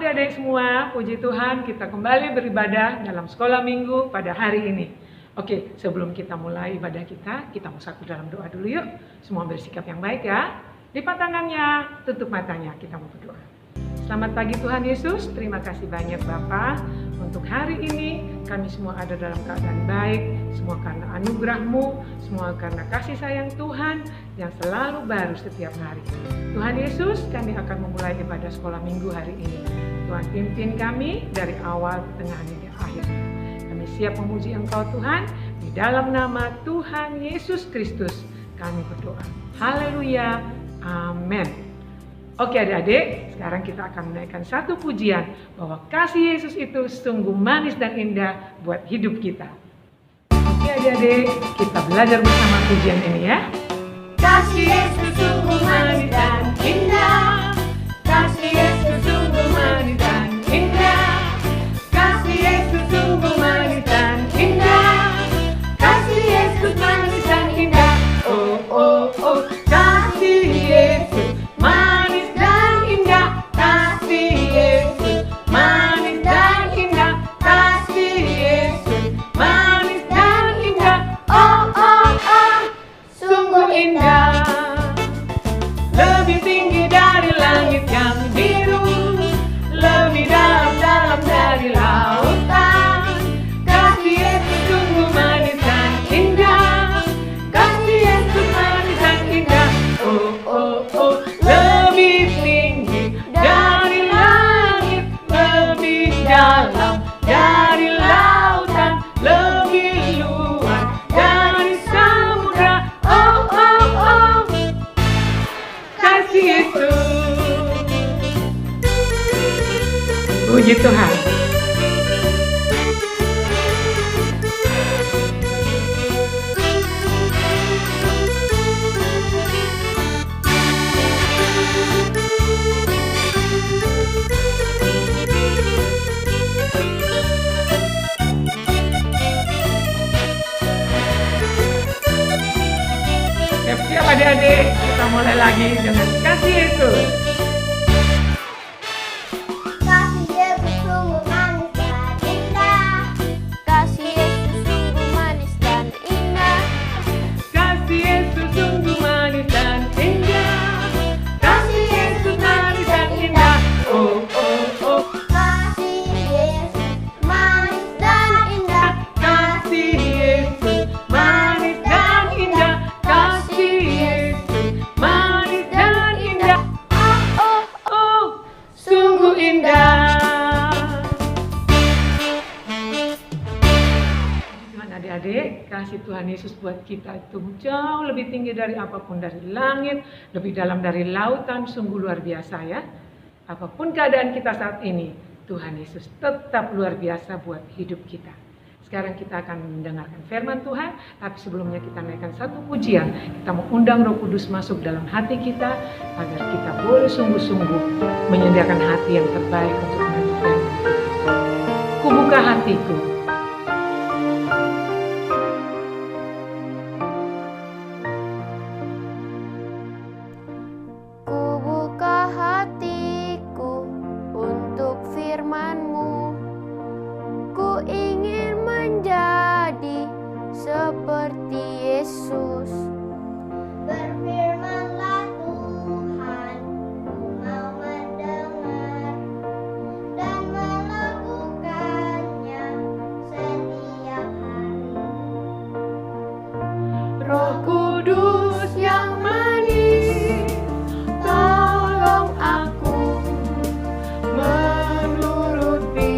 adik-adik semua, puji Tuhan kita kembali beribadah dalam sekolah minggu pada hari ini. Oke, sebelum kita mulai ibadah kita mau satu dalam doa dulu yuk. Semua bersikap yang baik ya. Lipat tangannya, tutup matanya, kita mau berdoa. Selamat pagi Tuhan Yesus, terima kasih banyak Bapa. Untuk hari ini kami semua ada dalam keadaan baik, semua karena anugerah-Mu, semua karena kasih sayang Tuhan yang selalu baru setiap hari. Tuhan Yesus, kami akan memulai ibadah sekolah minggu hari ini. Tuhan pimpin kami dari awal, tengah, hingga akhir. Kami siap memuji Engkau Tuhan, di dalam nama Tuhan Yesus Kristus kami berdoa. Haleluya, amin. Oke adik-adik, sekarang kita akan menaikkan satu pujian bahwa kasih Yesus itu sungguh manis dan indah buat hidup kita. Oke adik-adik, kita belajar bersama pujian ini ya. Kasih Yesus sungguh manis dan indah. Kasih Yesus sungguh manis dan indah. Kasih Yesus sungguh manis dan indah. Kasih Yesus manis dan indah. Oh oh oh, kasih Yesus manis dan indah. Kasih Yesus manis dan indah. Kasih Yesus manis dan indah. Oh oh oh, sungguh indah. Lebih tinggi dari langit yang biru, lebih dalam-dalam dari lautan. Kasih Yesus sungguh manis dan indah. Kasih Yesus manis dan indah. Oh oh oh, lebih tinggi dari langit, lebih dalam dari lautan, lebih luas dari samudra. Oh oh oh, kasih Yesus. Puji Tuhan. Siap-siap adik-adik, kita mulai lagi dengan kasih Yesus. Kasih Yesus sungguh manis dan indah. Kasih Yesus sungguh manis dan indah. Kasih Yesus sungguh manis dan indah. Kasih Yesus manis dan indah. Oh oh oh, Kasih Yesus manis dan indah. kasih Yesus manis dan indah. Kasih Yesus manis dan indah. Oh oh Oh, sungguh indah. Tuhan adik-adik, kasih Tuhan Yesus buat kita itu jauh lebih tinggi dari apapun, dari langit, lebih dalam dari lautan, sungguh luar biasa ya. Apapun keadaan kita saat ini, Tuhan Yesus tetap luar biasa buat hidup kita. Sekarang kita akan mendengarkan firman Tuhan, tapi sebelumnya kita naikkan satu pujian. Kita mau undang Roh Kudus masuk dalam hati kita, agar kita boleh sungguh-sungguh menyediakan hati yang terbaik untuk mendengar firman Tuhan. Kubuka hatiku. Ku buka hatiku untuk firman-Mu. Ku ingin menjadi seperti Yesus. Berfirmanlah Tuhan, ku mau mendengar dan melakukannya setiap hari. Roh Kudus yang manis, tolong aku menuruti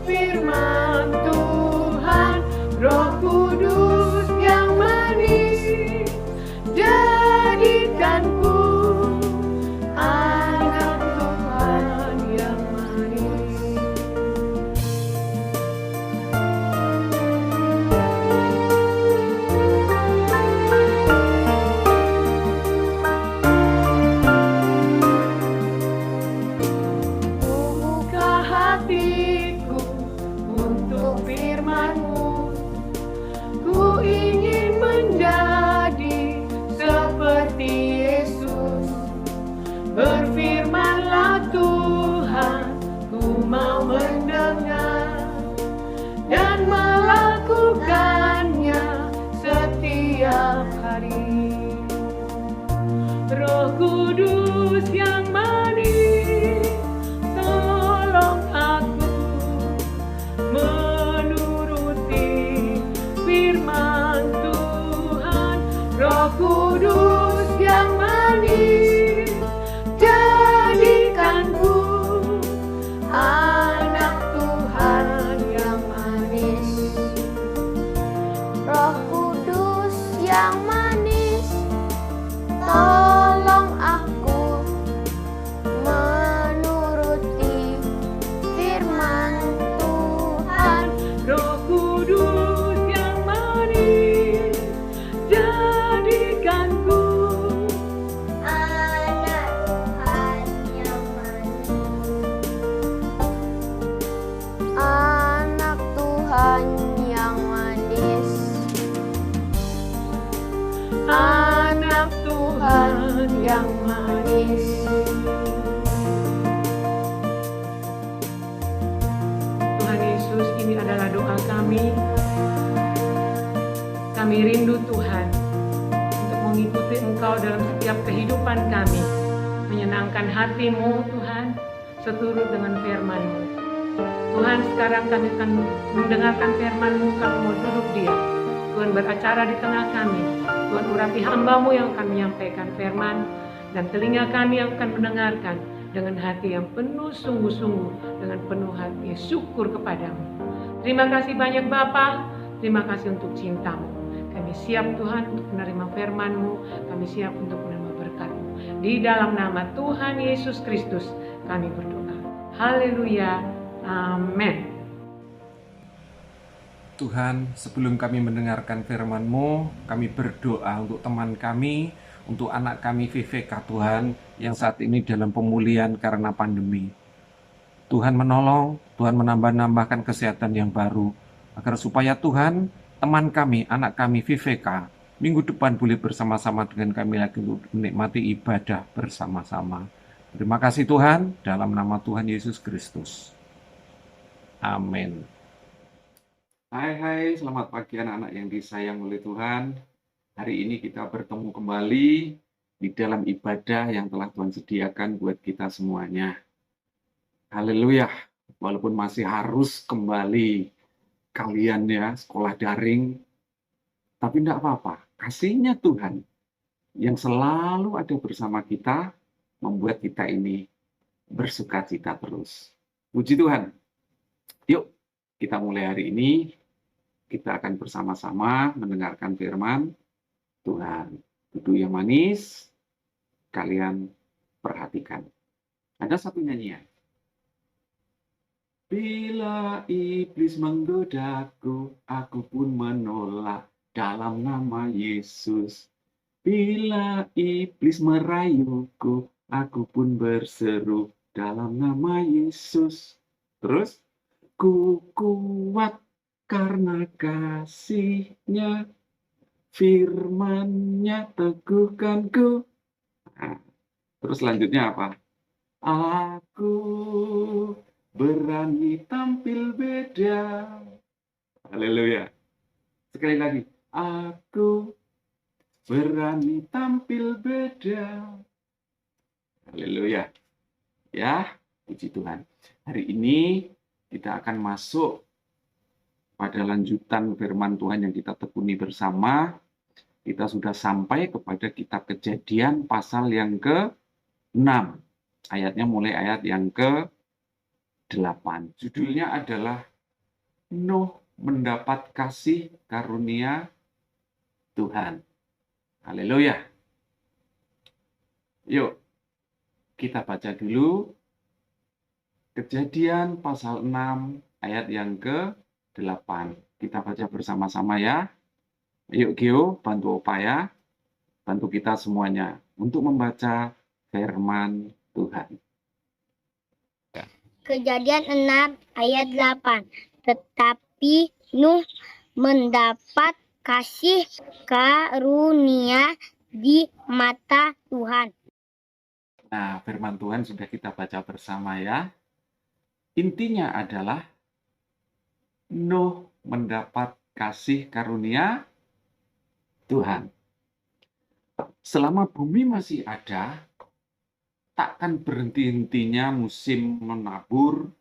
firman Tuhan. Roh Kudus yang manis, jadikanku anak Tuhan yang manis. Buka hatiku untuk firman-Mu. Ku ingin menjadi seperti Yesus. Berfirmanlah Tuhan, ini adalah doa kami. Kami rindu Tuhan untuk mengikuti Engkau dalam setiap kehidupan kami, menyenangkan hati-Mu Tuhan, seturut dengan firman-Mu. Tuhan, sekarang kami akan mendengarkan firman-Mu, kami mau duduk diam. Tuhan beracara di tengah kami. Tuhan urapi hamba-Mu yang akan menyampaikan firman, dan telinga kami yang akan mendengarkan dengan hati yang penuh sungguh-sungguh, dengan penuh hati syukur kepadamu. Terima kasih banyak Bapa, terima kasih untuk cinta-Mu. Kami siap Tuhan untuk menerima firman-Mu, kami siap untuk menerima berkat-Mu. Di dalam nama Tuhan Yesus Kristus kami berdoa. Haleluya, amin. Tuhan, sebelum kami mendengarkan firman-Mu, kami berdoa untuk teman kami, untuk anak kami VVK Tuhan, yang saat ini dalam pemulihan karena pandemi. Tuhan menolong, Tuhan menambahkan kesehatan yang baru, agar supaya Tuhan, teman kami, anak kami VVK, minggu depan boleh bersama-sama dengan kami lagi untuk menikmati ibadah bersama-sama. Terima kasih Tuhan, dalam nama Tuhan Yesus Kristus. Amin. Hai, selamat pagi anak-anak yang disayang oleh Tuhan. Hari ini kita bertemu kembali di dalam ibadah yang telah Tuhan sediakan buat kita semuanya. Haleluya, walaupun masih harus kembali kalian ya, sekolah daring, tapi tidak apa-apa. Kasih-Nya Tuhan yang selalu ada bersama kita, membuat kita ini bersukacita terus. Puji Tuhan. Yuk, kita mulai hari ini. Kita akan bersama-sama mendengarkan firman Tuhan. Duduk yang manis, kalian perhatikan. Ada satu nyanyian. Bila iblis menggodaku, aku pun menolak dalam nama Yesus. Bila iblis merayuku, aku pun berseru dalam nama Yesus. Terus, ku kuat karena kasih-Nya, firman-Nya teguhkanku. Nah, terus selanjutnya apa? Aku berani tampil beda. Haleluya. Sekali lagi. Aku berani tampil beda. Haleluya. Ya, puji Tuhan. Hari ini kita akan masuk pada lanjutan firman Tuhan yang kita tekuni bersama. Kita sudah sampai kepada kitab Kejadian pasal yang ke-6. Ayatnya mulai ayat yang ke-8. Judulnya adalah Nuh mendapat kasih karunia Tuhan. Haleluya. Yuk, kita baca dulu Kejadian pasal 6 ayat yang ke-8. Kita baca bersama-sama ya. Yuk Gio, bantu Opa ya. Bantu kita semuanya untuk membaca firman Tuhan. Kejadian 6 ayat 8. Tetapi Nuh mendapat kasih karunia di mata Tuhan. Nah, firman Tuhan sudah kita baca bersama ya. Intinya adalah Nuh mendapat kasih karunia Tuhan. Selama bumi masih ada, takkan berhenti-hentinya musim menabur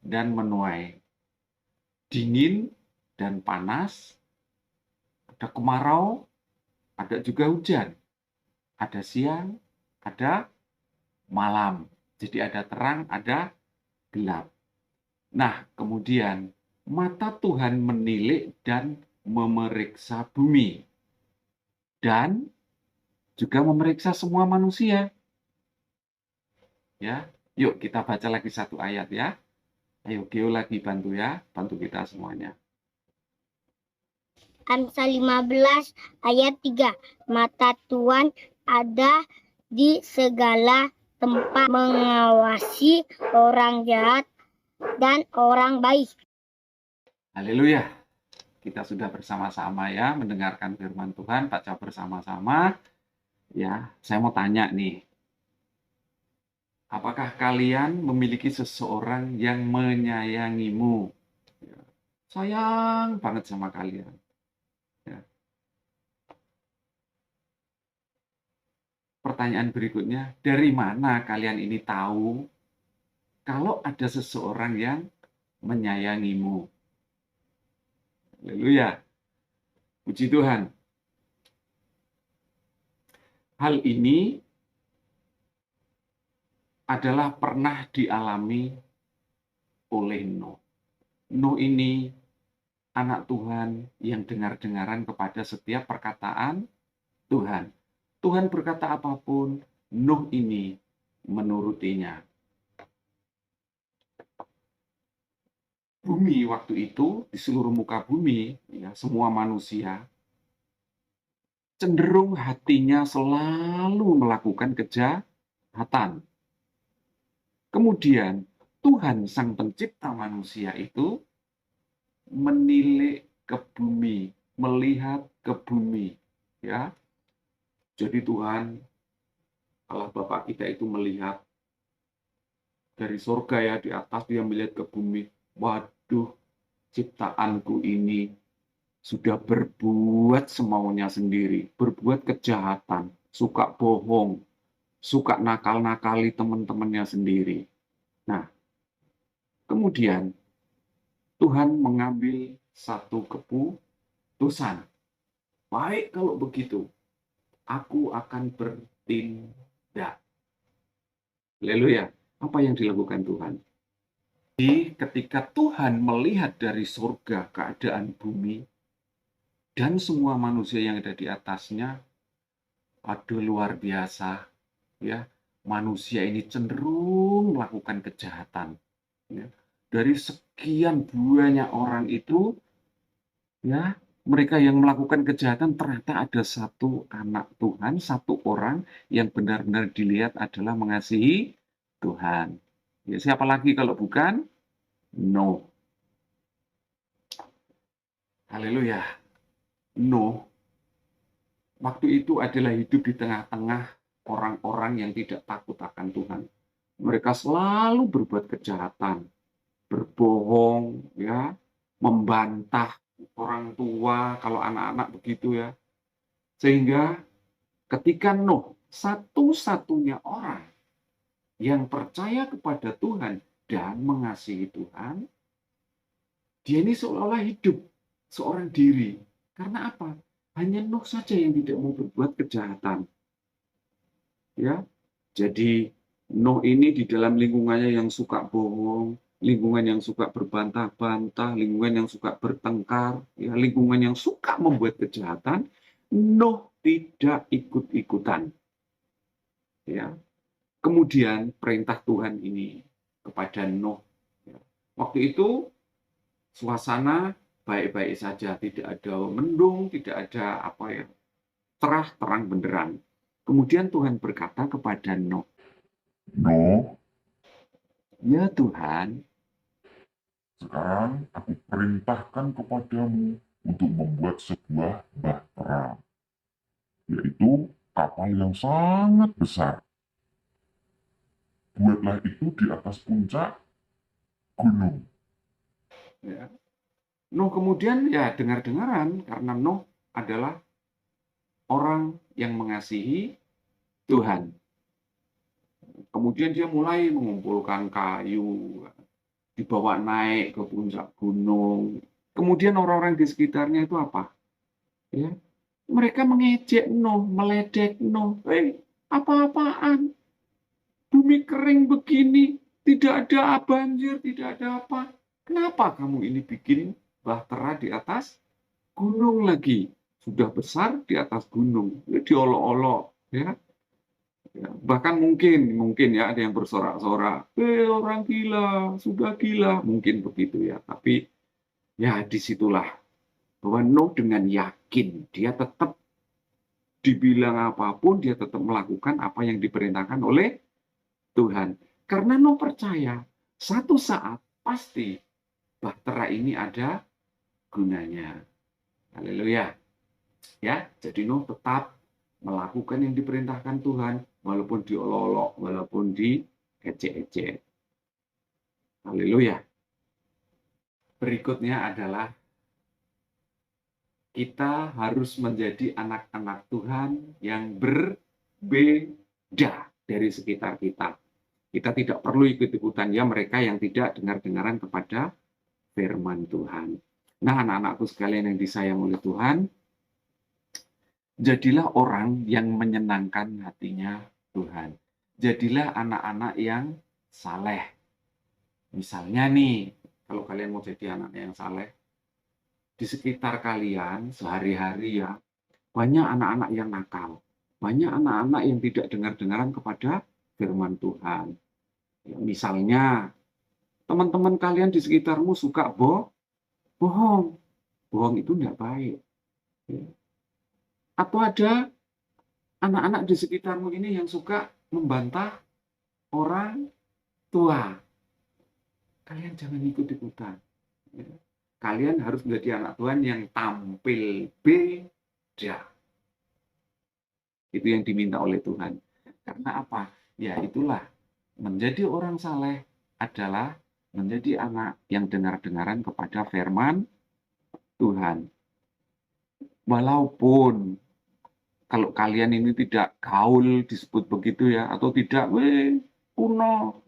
dan menuai. Dingin dan panas, ada kemarau, ada juga hujan. Ada siang, ada malam. Jadi ada terang, ada gelap. Nah, kemudian mata Tuhan menilik dan memeriksa bumi. Dan juga memeriksa semua manusia. Ya, yuk kita baca lagi satu ayat ya. Ayo Geo lagi bantu ya, bantu kita semuanya. Amsal 15 ayat 3. Mata Tuhan ada di segala tempat, mengawasi orang jahat dan orang baik. Haleluya. Kita sudah bersama-sama ya mendengarkan firman Tuhan, baca bersama-sama. Ya, saya mau tanya nih. Apakah kalian memiliki seseorang yang menyayangimu? Ya, sayang banget sama kalian. Ya. Pertanyaan berikutnya, dari mana kalian ini tahu kalau ada seseorang yang menyayangimu? Haleluya, puji Tuhan. Hal ini adalah pernah dialami oleh Nuh. Nuh ini anak Tuhan yang dengar-dengaran kepada setiap perkataan Tuhan. Tuhan berkata apapun, Nuh ini menurutinya. Bumi waktu itu, di seluruh muka bumi, ya, semua manusia, cenderung hatinya selalu melakukan kejahatan. Kemudian, Tuhan Sang Pencipta manusia itu menilik ke bumi, melihat ke bumi. Ya, jadi Tuhan, Allah Bapa kita itu melihat dari surga ya, di atas dia melihat ke bumi. Waduh, ciptaanku ini sudah berbuat semaunya sendiri, berbuat kejahatan, suka bohong, suka nakal-nakali teman-temannya sendiri. Nah, kemudian Tuhan mengambil satu keputusan. Baik kalau begitu, aku akan bertindak. Haleluya. Apa yang dilakukan Tuhan? Jadi ketika Tuhan melihat dari surga keadaan bumi dan semua manusia yang ada di atasnya, aduh luar biasa, ya, manusia ini cenderung melakukan kejahatan. Ya. Dari sekian banyak orang itu, ya, mereka yang melakukan kejahatan ternyata ada satu anak Tuhan, satu orang yang benar-benar dilihat adalah mengasihi Tuhan. Ya, siapa lagi kalau bukan Nuh? Haleluya. Nuh waktu itu adalah hidup di tengah-tengah orang-orang yang tidak takut akan Tuhan. Mereka selalu berbuat kejahatan, berbohong, ya, membantah orang tua kalau anak-anak begitu ya. Sehingga ketika Nuh satu-satunya orang yang percaya kepada Tuhan dan mengasihi Tuhan, dia ini seolah-olah hidup seorang diri. Karena apa? Hanya Nuh saja yang tidak mau berbuat kejahatan. Ya, jadi Nuh ini di dalam lingkungannya yang suka bohong, lingkungan yang suka berbantah-bantah, lingkungan yang suka bertengkar, ya, lingkungan yang suka membuat kejahatan, Nuh tidak ikut-ikutan. Ya. Kemudian perintah Tuhan ini kepada Nuh. Ya. Waktu itu suasana baik-baik saja, tidak ada mendung, tidak ada apa ya, cerah terang benderang. Kemudian Tuhan berkata kepada Nuh, Nuh, ya Tuhan, sekarang aku perintahkan kepadamu untuk membuat sebuah bahtera, yaitu kapal yang sangat besar. Buatlah itu di atas puncak gunung. ya. Nuh kemudian ya dengar-dengaran karena Nuh adalah orang yang mengasihi Tuhan. Kemudian dia mulai mengumpulkan kayu, dibawa naik ke puncak gunung. Kemudian orang-orang di sekitarnya itu apa? Ya, mereka mengejek Nuh, meledek Nuh. Apa-apaan? Bumi kering begini, tidak ada banjir, tidak ada apa. Kenapa kamu ini bikin bahtera di atas gunung lagi? Sudah besar di atas gunung, diolok-olok, ya. Ya, bahkan mungkin ya ada yang bersorak-sorak, orang gila, sudah gila, mungkin begitu ya. Tapi ya disitulah bahwa Nuh dengan yakin dia tetap dibilang apapun, dia tetap melakukan apa yang diperintahkan oleh Tuhan. Karena Nuh percaya satu saat pasti bahtera ini ada gunanya. Haleluya. Ya, jadi Nuh tetap melakukan yang diperintahkan Tuhan walaupun diolok-olok, walaupun diejek-ejek. Haleluya. berikutnya adalah kita harus menjadi anak-anak Tuhan yang berbeda dari sekitar kita. Kita tidak perlu ikut-ikutan ya mereka yang tidak dengar-dengaran kepada firman Tuhan. Nah, anak-anakku sekalian yang disayang oleh Tuhan, jadilah orang yang menyenangkan hatinya Tuhan. Jadilah anak-anak yang saleh. Misalnya nih, kalau kalian mau jadi anak yang saleh, di sekitar kalian sehari-hari ya, banyak anak-anak yang nakal. Banyak anak-anak yang tidak dengar-dengaran kepada firman Tuhan. Ya, misalnya, teman-teman kalian di sekitarmu suka bohong. Bohong itu tidak baik. Ya. Atau ada anak-anak di sekitarmu ini yang suka membantah orang tua. Kalian jangan ikut-ikutan. Ya. Kalian harus menjadi anak Tuhan yang tampil beda. Itu yang diminta oleh Tuhan. Karena apa? Ya itulah, menjadi orang saleh adalah menjadi anak yang dengar-dengaran kepada firman Tuhan. Walaupun kalau kalian ini tidak gaul disebut begitu ya, atau tidak, kuno,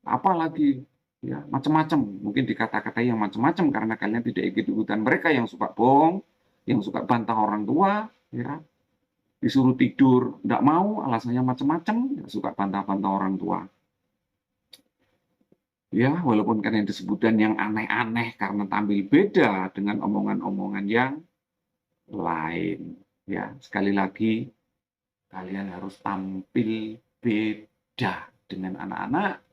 apalagi, ya macam-macam. Mungkin dikata-katai yang macam-macam karena kalian tidak ikut-ikutan mereka yang suka bohong, yang suka bantah orang tua, ya. Disuruh tidur, tidak mau, alasannya macam-macam, ya, suka bantah-bantah orang tua. Ya, walaupun kalian disebutkan yang aneh-aneh karena tampil beda dengan omongan-omongan yang lain. Ya, sekali lagi, kalian harus tampil beda dengan anak-anak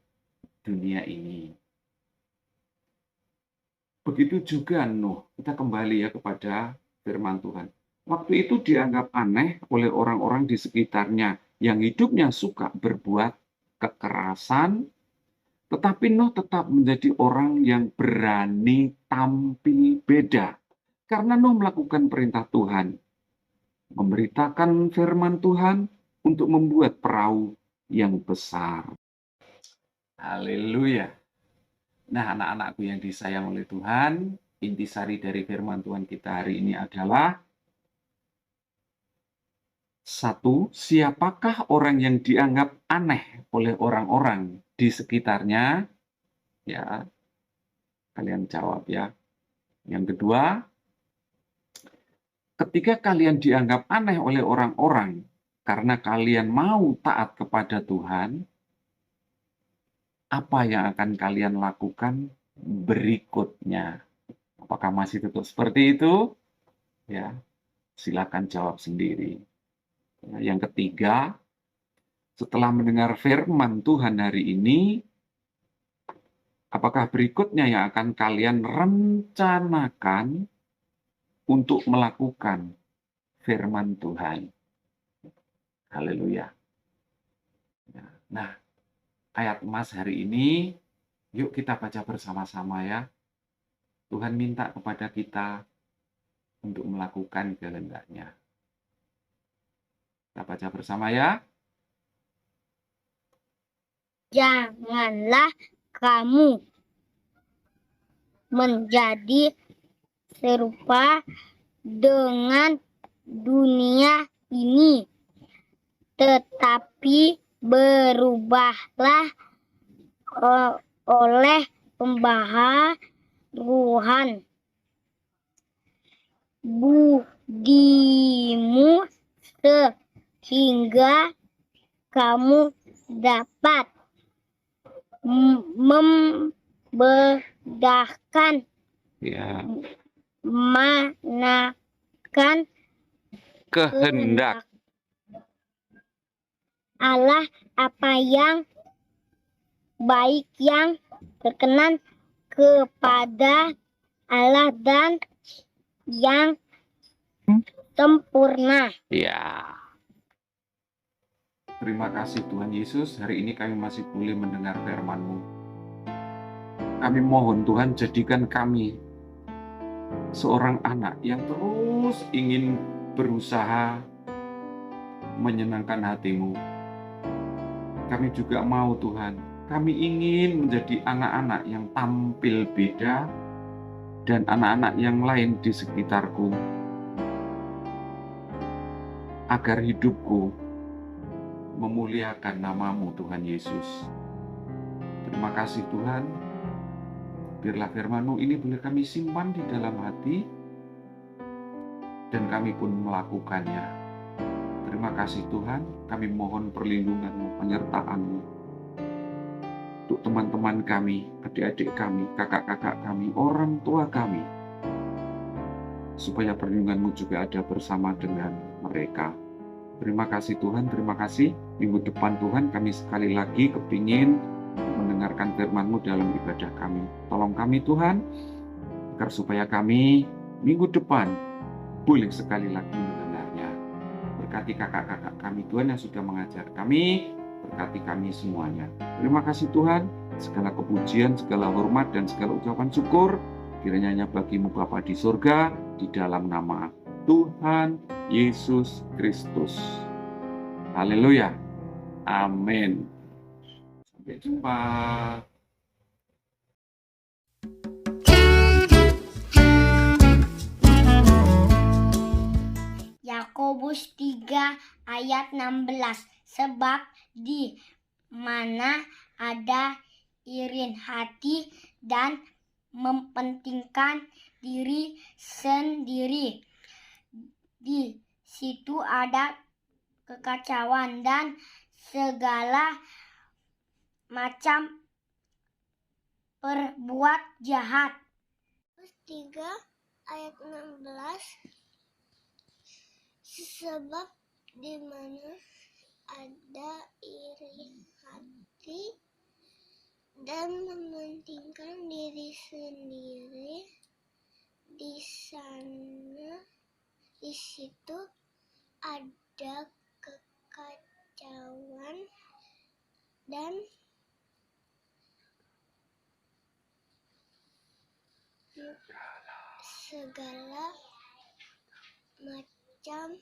dunia ini. Begitu juga Nuh, kita kembali ya kepada firman Tuhan. Waktu itu dianggap aneh oleh orang-orang di sekitarnya yang hidupnya suka berbuat kekerasan, tetapi Nuh tetap menjadi orang yang berani tampil beda. Karena Nuh melakukan perintah Tuhan, memberitakan firman Tuhan untuk membuat perahu yang besar. Haleluya. Nah, anak-anakku yang disayang oleh Tuhan, intisari dari firman Tuhan kita hari ini adalah 1. Siapakah orang yang dianggap aneh oleh orang-orang di sekitarnya? Ya, kalian jawab ya. Yang kedua, ketika kalian dianggap aneh oleh orang-orang karena kalian mau taat kepada Tuhan, apa yang akan kalian lakukan berikutnya? Apakah masih tetap seperti itu? Ya, silakan jawab sendiri. Yang ketiga, setelah mendengar firman Tuhan hari ini, apakah berikutnya yang akan kalian rencanakan untuk melakukan firman Tuhan? Haleluya. Nah, ayat emas hari ini, yuk kita baca bersama-sama ya. Tuhan minta kepada kita untuk melakukan kehendak-Nya. Kita baca bersama ya. Janganlah kamu menjadi serupa dengan dunia ini, tetapi berubahlah oleh pembaharuan budimu sehingga kamu dapat membedakan Ya, manakan kehendak Allah, apa yang baik, yang berkenan kepada Allah, dan yang sempurna. Ya. Terima kasih Tuhan Yesus, hari ini kami masih boleh mendengar firman-Mu. Kami mohon Tuhan, jadikan kami seorang anak yang terus ingin berusaha menyenangkan hati-Mu. Kami juga mau Tuhan, Kami ingin menjadi anak-anak yang tampil beda dan anak-anak yang lain di sekitarku, agar hidupku memuliakan nama-Mu, Tuhan Yesus. Terima kasih Tuhan, biarlah firman-Mu ini boleh kami simpan di dalam hati, dan kami pun melakukannya. Terima kasih Tuhan, kami mohon perlindungan-Mu, penyertaan-Mu untuk teman-teman kami, adik-adik kami, kakak-kakak kami, orang tua kami, supaya perlindungan-Mu juga ada bersama dengan mereka. Terima kasih Tuhan, terima kasih. Minggu depan Tuhan kami sekali lagi kepingin mendengarkan firman-Mu dalam ibadah kami. Tolong kami Tuhan, agar supaya kami minggu depan boleh sekali lagi mendengarnya. Berkati kakak-kakak kami Tuhan yang sudah mengajar kami, berkati kami semuanya. Terima kasih Tuhan, segala kepujian, segala hormat, dan segala ucapan syukur kiranya hanya bagi-Mu Bapa di surga, di dalam nama Tuhan Yesus Kristus. Haleluya. Amin. Sampai jumpa. Yakobus 3 ayat 16. Sebab di mana ada iri hati dan mementingkan diri sendiri, di situ ada kekacauan dan segala macam perbuat jahat. 3 ayat 16. Sebab di mana ada iri hati dan mementingkan diri sendiri, di situ ada kekacauan dan segala macam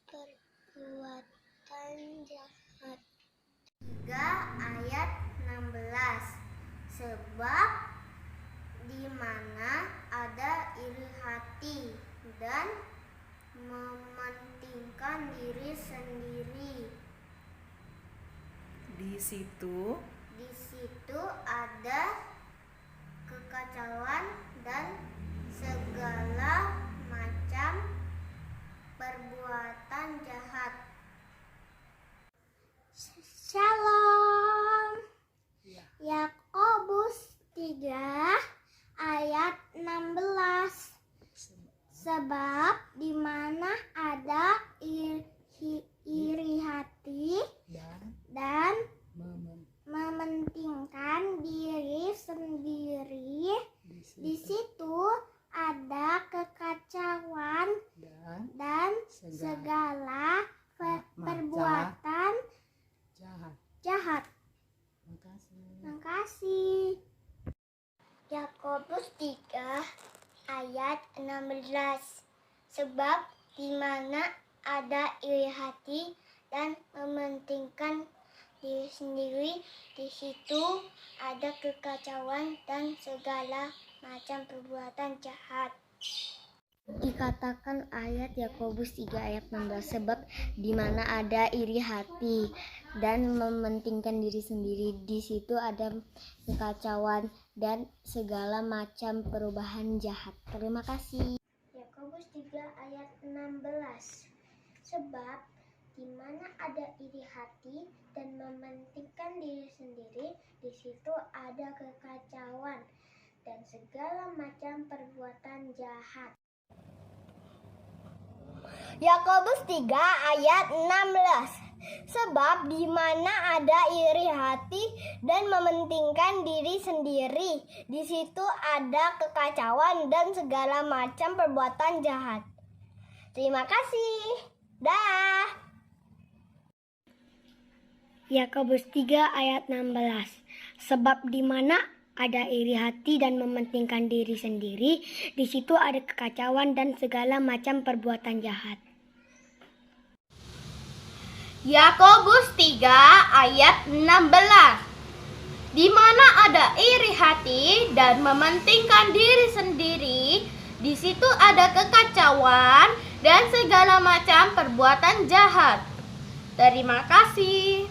perbuatan jahat. 3 ayat 16. Sebab di mana ada iri hati dan mementingkan diri sendiri, di situ ada kekacauan dan segala macam perbuatan jahat. Shalom. Yakobus 3 ayat 16. Sebab di mana ada iri hati dan mementingkan diri sendiri, di situ ada kekacauan dan segala perbuatan jahat. Terima kasih. Yakobus 3 ayat 16. Sebab di mana ada iri hati dan mementingkan diri sendiri, di situ ada kekacauan dan segala macam perbuatan jahat. Dikatakan ayat Yakobus 3 ayat 16, sebab di mana ada iri hati dan mementingkan diri sendiri, di situ ada kekacauan dan segala macam perubahan jahat. Terima kasih. Yakobus 3 ayat 16. Sebab di mana ada iri hati dan mementingkan diri sendiri, di situ ada kekacauan dan segala macam perbuatan jahat. Yakobus 3 ayat 16. Sebab di mana ada iri hati dan mementingkan diri sendiri, di situ ada kekacauan dan segala macam perbuatan jahat. Terima kasih. Dah. Yakobus 3 ayat 16. Sebab di mana ada iri hati dan mementingkan diri sendiri, di situ ada kekacauan dan segala macam perbuatan jahat. Yakobus 3 ayat 16. di mana ada iri hati dan mementingkan diri sendiri. Di situ ada kekacauan dan segala macam perbuatan jahat. Terima kasih.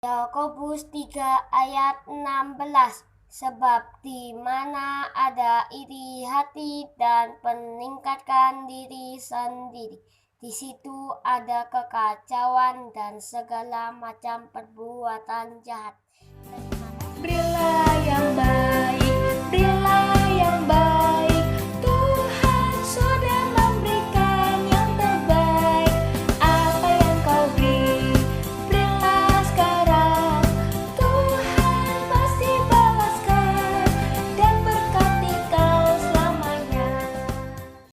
Yakobus 3 ayat 16. Sebab di mana ada iri hati dan meningkatkan diri sendiri, di situ ada kekacauan dan segala macam perbuatan jahat. Berilah